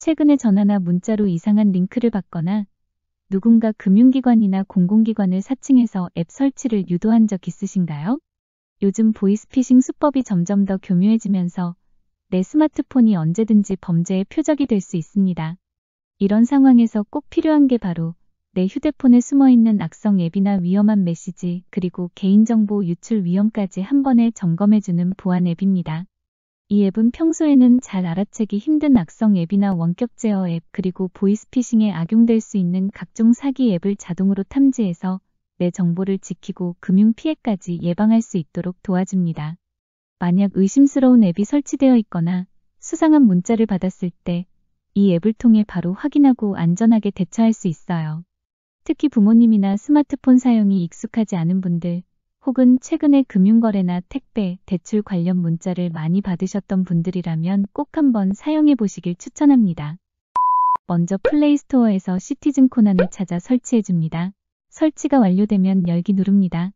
최근에 전화나 문자로 이상한 링크를 받거나 누군가 금융기관이나 공공기관을 사칭해서 앱 설치를 유도한 적 있으신가요? 요즘 보이스피싱 수법이 점점 더 교묘해지면서 내 스마트폰이 언제든지 범죄의 표적이 될 수 있습니다. 이런 상황에서 꼭 필요한 게 바로 내 휴대폰에 숨어있는 악성 앱이나 위험한 메시지, 그리고 개인정보 유출 위험까지 한 번에 점검해주는 보안 앱입니다. 이 앱은 평소에는 잘 알아채기 힘든 악성 앱이나 원격 제어 앱, 그리고 보이스피싱에 악용될 수 있는 각종 사기 앱을 자동으로 탐지해서 내 정보를 지키고 금융 피해까지 예방할 수 있도록 도와줍니다. 만약 의심스러운 앱이 설치되어 있거나 수상한 문자를 받았을 때 이 앱을 통해 바로 확인하고 안전하게 대처할 수 있어요. 특히 부모님이나 스마트폰 사용이 익숙하지 않은 분들, 혹은 최근에 금융거래나 택배, 대출 관련 문자를 많이 받으셨던 분들이라면 꼭 한번 사용해 보시길 추천합니다. 먼저 플레이스토어에서 시티즌 코난을 찾아 설치해줍니다. 설치가 완료되면 열기 누릅니다.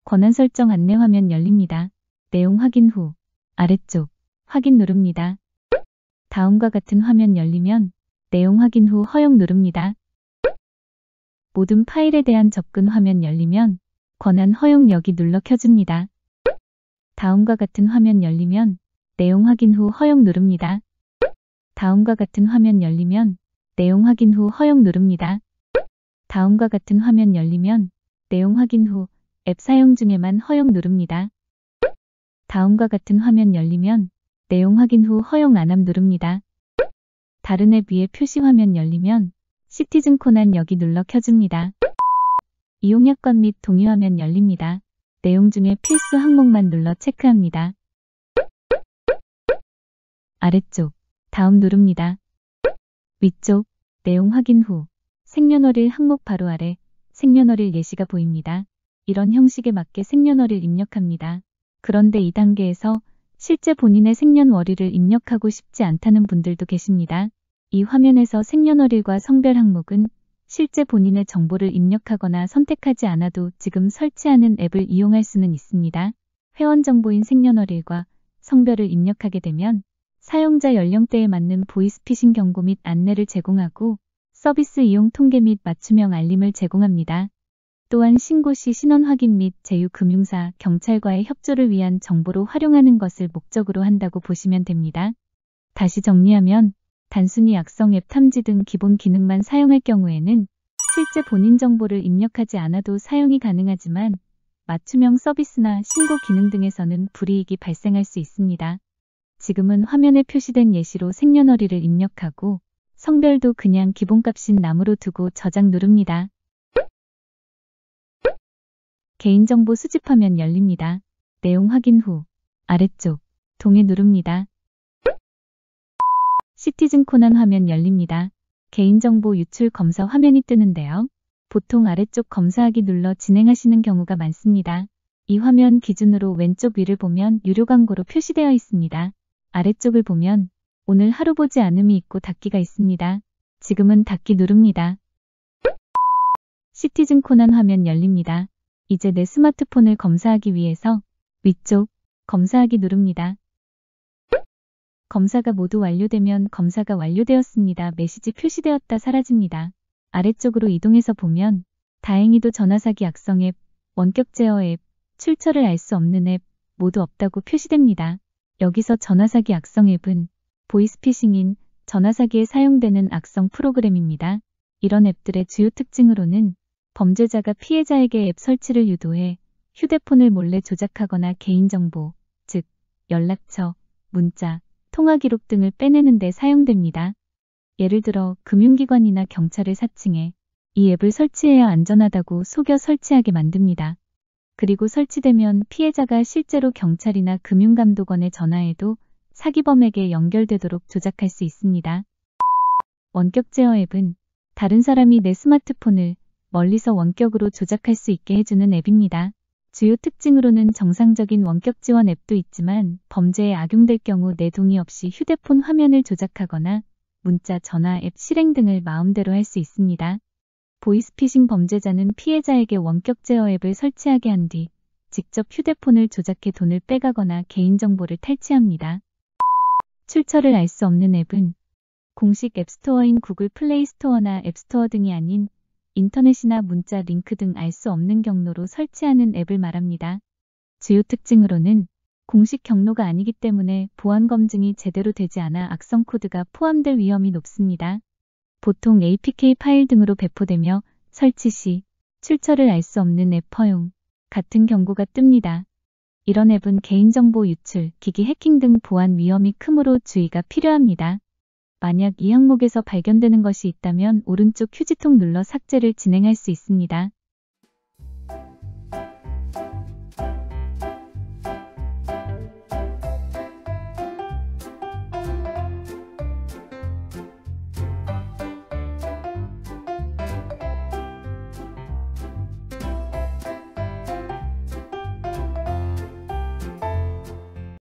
권한 설정 안내 화면 열립니다. 내용 확인 후 아래쪽 확인 누릅니다. 다음과 같은 화면 열리면 내용 확인 후 허용 누릅니다. 모든 파일에 대한 접근 화면 열리면 권한 허용 여기 눌러 켜줍니다. 다음과 같은 화면 열리면 내용 확인 후 허용 누릅니다. 다음과 같은 화면 열리면 내용 확인 후 허용 누릅니다. 다음과 같은 화면 열리면 내용 확인 후 앱 사용 중에만 허용 누릅니다. 다음과 같은 화면 열리면 내용 확인 후 허용 안함 누릅니다. 다른 앱 위에 표시 화면 열리면 시티즌 코난 여기 눌러 켜줍니다. 이용 약관 및 동의 화면 열립니다. 내용 중에 필수 항목만 눌러 체크합니다. 아래쪽 다음 누릅니다. 위쪽 내용 확인 후 생년월일 항목 바로 아래 생년월일 예시가 보입니다. 이런 형식에 맞게 생년월일 입력합니다. 그런데 이 단계에서 실제 본인의 생년월일을 입력하고 싶지 않다는 분들도 계십니다. 이 화면에서 생년월일과 성별 항목은 실제 본인의 정보를 입력하거나 선택하지 않아도 지금 설치하는 앱을 이용할 수는 있습니다. 회원 정보인 생년월일과 성별을 입력하게 되면 사용자 연령대에 맞는 보이스피싱 경고 및 안내를 제공하고 서비스 이용 통계 및 맞춤형 알림을 제공합니다. 또한 신고 시 신원 확인 및 제휴금융사, 경찰과의 협조를 위한 정보로 활용하는 것을 목적으로 한다고 보시면 됩니다. 다시 정리하면 단순히 악성 앱 탐지 등 기본 기능만 사용할 경우에는 실제 본인 정보를 입력하지 않아도 사용이 가능하지만 맞춤형 서비스나 신고 기능 등에서는 불이익이 발생할 수 있습니다. 지금은 화면에 표시된 예시로 생년월일을 입력하고 성별도 그냥 기본값인 남으로 두고 저장 누릅니다. 개인정보 수집 화면 열립니다. 내용 확인 후 아래쪽 동의 누릅니다. 시티즌 코난 화면 열립니다. 개인정보 유출 검사 화면이 뜨는데요. 보통 아래쪽 검사하기 눌러 진행하시는 경우가 많습니다. 이 화면 기준으로 왼쪽 위를 보면 유료 광고로 표시되어 있습니다. 아래쪽을 보면 오늘 하루 보지 않음이 있고 닫기가 있습니다. 지금은 닫기 누릅니다. 시티즌 코난 화면 열립니다. 이제 내 스마트폰을 검사하기 위해서 위쪽 검사하기 누릅니다. 검사가 모두 완료되면 검사가 완료되었습니다. 메시지 표시되었다 사라집니다. 아래쪽으로 이동해서 보면 다행히도 전화사기 악성 앱, 원격 제어 앱, 출처를 알 수 없는 앱 모두 없다고 표시됩니다. 여기서 전화사기 악성 앱은 보이스피싱인 전화사기에 사용되는 악성 프로그램입니다. 이런 앱들의 주요 특징으로는 범죄자가 피해자에게 앱 설치를 유도해 휴대폰을 몰래 조작하거나 개인정보, 즉 연락처, 문자, 통화 기록 등을 빼내는 데 사용됩니다. 예를 들어 금융기관이나 경찰을 사칭해 이 앱을 설치해야 안전하다고 속여 설치하게 만듭니다. 그리고 설치되면 피해자가 실제로 경찰이나 금융감독원에 전화해도 사기범에게 연결되도록 조작할 수 있습니다. 원격 제어 앱은 다른 사람이 내 스마트폰을 멀리서 원격으로 조작할 수 있게 해주는 앱입니다. 주요 특징으로는 정상적인 원격 지원 앱도 있지만 범죄에 악용될 경우 내 동의 없이 휴대폰 화면을 조작하거나 문자, 전화, 앱 실행 등을 마음대로 할 수 있습니다. 보이스피싱 범죄자는 피해자에게 원격 제어 앱을 설치하게 한 뒤 직접 휴대폰을 조작해 돈을 빼가거나 개인정보를 탈취합니다. 출처를 알 수 없는 앱은 공식 앱스토어인 구글 플레이 스토어나 앱스토어 등이 아닌 인터넷이나 문자, 링크 등 알 수 없는 경로로 설치하는 앱을 말합니다. 주요 특징으로는 공식 경로가 아니기 때문에 보안 검증이 제대로 되지 않아 악성 코드가 포함될 위험이 높습니다. 보통 APK 파일 등으로 배포되며 설치 시 출처를 알 수 없는 앱 허용 같은 경고가 뜹니다. 이런 앱은 개인정보 유출, 기기 해킹 등 보안 위험이 크므로 주의가 필요합니다. 만약 이 항목에서 발견되는 것이 있다면 오른쪽 휴지통 눌러 삭제를 진행할 수 있습니다.